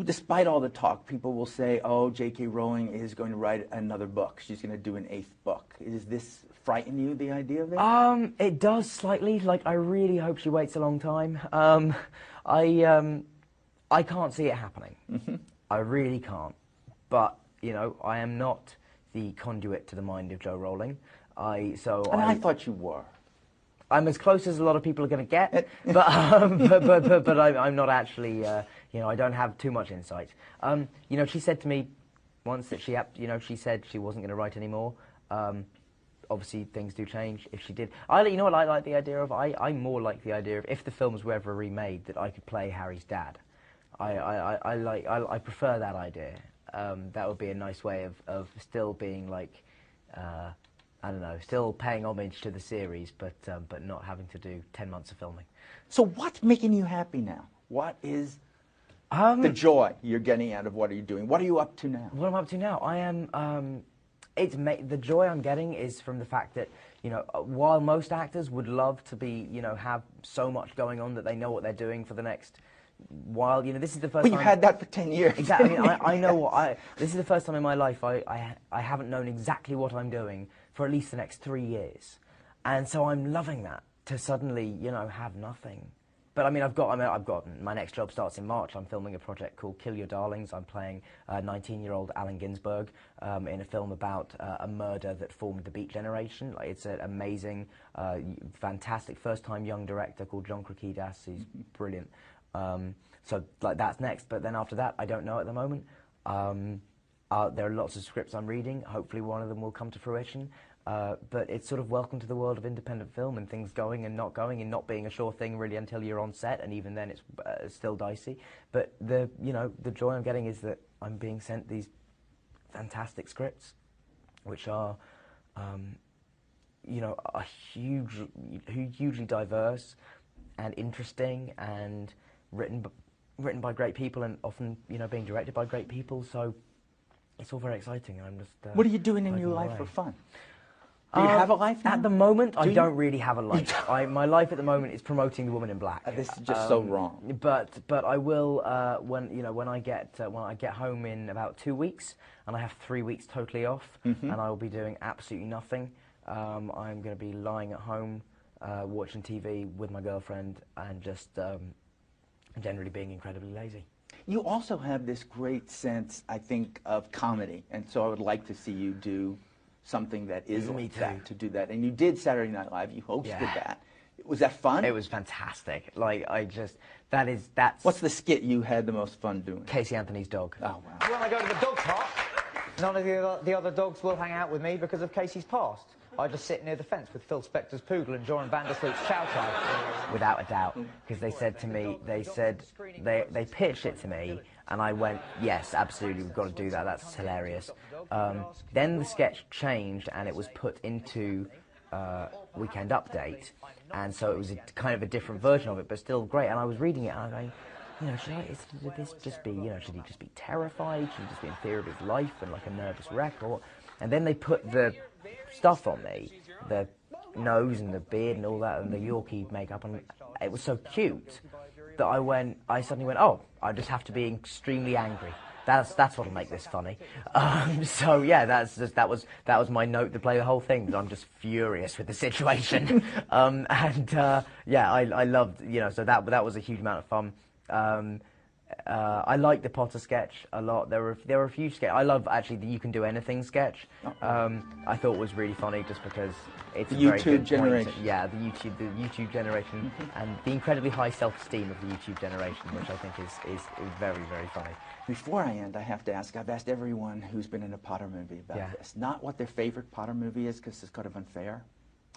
despite all the talk, people will say, oh, J.K. Rowling is going to write another book. She's going to do an 8th book. Does this frighten you, the idea of it? It does slightly. Like, I really hope she waits a long time. I can't see it happening. I really can't. But, you know, I am not the conduit to the mind of Jo Rowling. I thought you were. I'm as close as a lot of people are going to get, but I'm not actually. You know, I don't have too much insight. You know, she said to me once that she said she wasn't going to write anymore. Obviously, things do change. If she did, you know what I like the idea of? I more like the idea of, if the films were ever remade, that I could play Harry's dad. I prefer that idea. That would be a nice way of still being like. I don't know, still paying homage to the series, but not having to do 10 months of filming. So what's making you happy now? What is the joy you're getting out of what are you doing? What are you up to now? What I'm up to now? I am, the joy I'm getting is from the fact that, you know, while most actors would love to be, you know, have so much going on that they know what they're doing for the next while, you know, this is the first time... Well, you've had that for 10 years. Exactly. I mean, I know what this is the first time in my life I haven't known exactly what I'm doing for at least the next 3 years. And so I'm loving that, to suddenly, you know, have nothing. But I mean, I've got my next job starts in March. I'm filming a project called Kill Your Darlings. I'm playing 19-year-old Allen Ginsberg in a film about a murder that formed the Beat Generation. Like, it's an amazing, fantastic first-time young director called John Krakidas. He's brilliant. So like that's next. But then after that, I don't know at the moment. There are lots of scripts I'm reading. Hopefully one of them will come to fruition. But it's sort of welcome to the world of independent film, and things going and not going, and not being a sure thing really until you're on set, and even then it's still dicey. But the joy I'm getting is that I'm being sent these fantastic scripts, which are, you know, are hugely diverse and interesting and written by great people, and often, you know, being directed by great people. So it's all very exciting, and I'm just... what are you doing in your life for fun? Do you have a life now? At the moment, I don't really have a life. My life at the moment is promoting The Woman in Black. This is just so wrong. But I will when I get home in about 2 weeks, and I have 3 weeks totally off, and I will be doing absolutely nothing. I'm going to be lying at home, watching TV with my girlfriend, and just generally being incredibly lazy. You also have this great sense, I think, of comedy, and so I would like to see you do something that is like that, to do that. And you did Saturday Night Live. You hosted that. Was that fun? It was fantastic. Like, that's... What's the skit you had the most fun doing? Casey Anthony's dog. Oh, wow. When I go to the dog park, none of the other dogs will hang out with me because of Casey's past. I just sit near the fence with Phil Spector's poodle and Joran Vandersloot's chow chow. Without a doubt, because they said to me, they pitched it to me, and I went, yes, absolutely, we've got to do that, that's hilarious. Then the sketch changed, and it was put into Weekend Update, and so it was kind of a different version of it, but still great. And I was reading it, and I go, you know, should this just be, you know, should he just be terrified? Should he just be in fear of his life and like a nervous wreck? Or, and then they put the stuff on me, the nose and the beard and all that, and the Yorkie makeup, and it was so cute that I suddenly went, oh, I just have to be extremely angry. That's what'll make this funny. So yeah, that was my note to play the whole thing, that I'm just furious with the situation. Yeah, I loved, you know, so that was a huge amount of fun. I like the Potter sketch a lot. There were a few sketches. I love actually the You Can Do Anything sketch. I thought was really funny just because it's the a very YouTube good generation. Point. Yeah, the YouTube generation, and the incredibly high self-esteem of the YouTube generation, which I think is very, very funny. Before I end, I have to ask, I've asked everyone who's been in a Potter movie about this. Not what their favorite Potter movie is, because it's kind of unfair.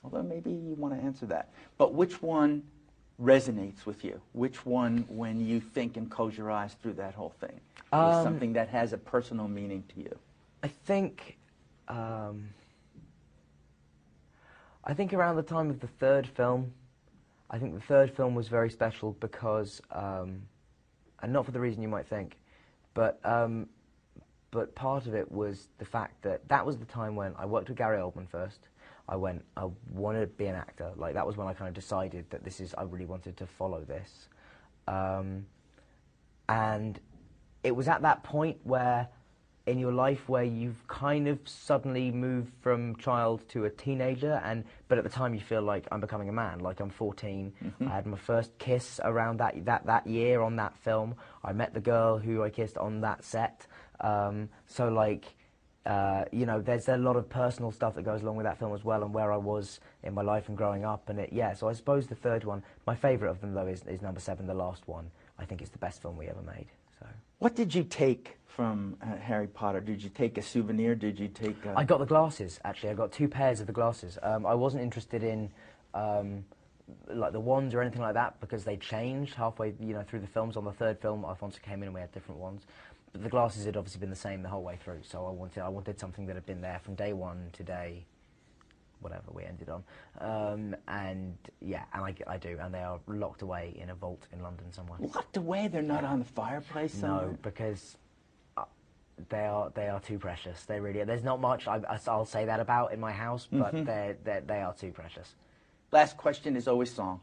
Although maybe you want to answer that. But which one resonates with you? Which one, when you think and close your eyes through that whole thing, is something that has a personal meaning to you? I think around the time of the third film, I think the third film was very special because, and not for the reason you might think, but part of it was the fact that that was the time when I worked with Gary Oldman first. I want to be an actor. Like, that was when I kind of decided that I really wanted to follow this. And it was at that point where, in your life, where you've kind of suddenly moved from child to a teenager, but at the time you feel like I'm becoming a man, like I'm 14. I had my first kiss around that year on that film. I met the girl who I kissed on that set. So like, you know, there's a lot of personal stuff that goes along with that film as well, and where I was in my life and growing up, and so I suppose the third one, my favourite of them though is number 7, the last one. I think it's the best film we ever made. So. What did you take from Harry Potter? Did you take a souvenir? Did you take? I got the glasses. Actually, I got 2 pairs of the glasses. I wasn't interested in like the wands or anything like that because they changed halfway, you know, through the films. On the third film, Alfonso came in and we had different ones. But the glasses had obviously been the same the whole way through. So I wanted something that had been there from day 1 to day whatever we ended on. And yeah, and I do, and they are locked away in a vault in London somewhere. Locked away? They're not on the fireplace somewhere? No, because they are too precious. They really are. There's not much I'll say that about in my house, but they are too precious. Last question is always song.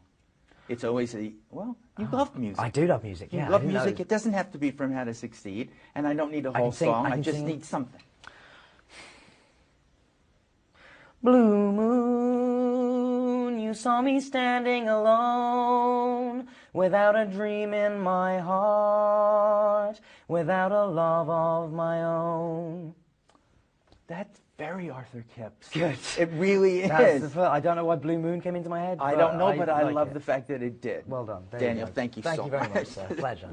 It's always you love music. I do love music, yeah. You love music. It doesn't have to be from How to Succeed, and I don't need a whole song. I just need something. Blue moon, you saw me standing alone, without a dream in my heart, without a love of my own. That's very Arthur Kipps. Good. It really is. I don't know why Blue Moon came into my head. I don't know, but I love the fact that it did. Well done. Daniel, thank you so much. Thank you very much, sir. Pleasure.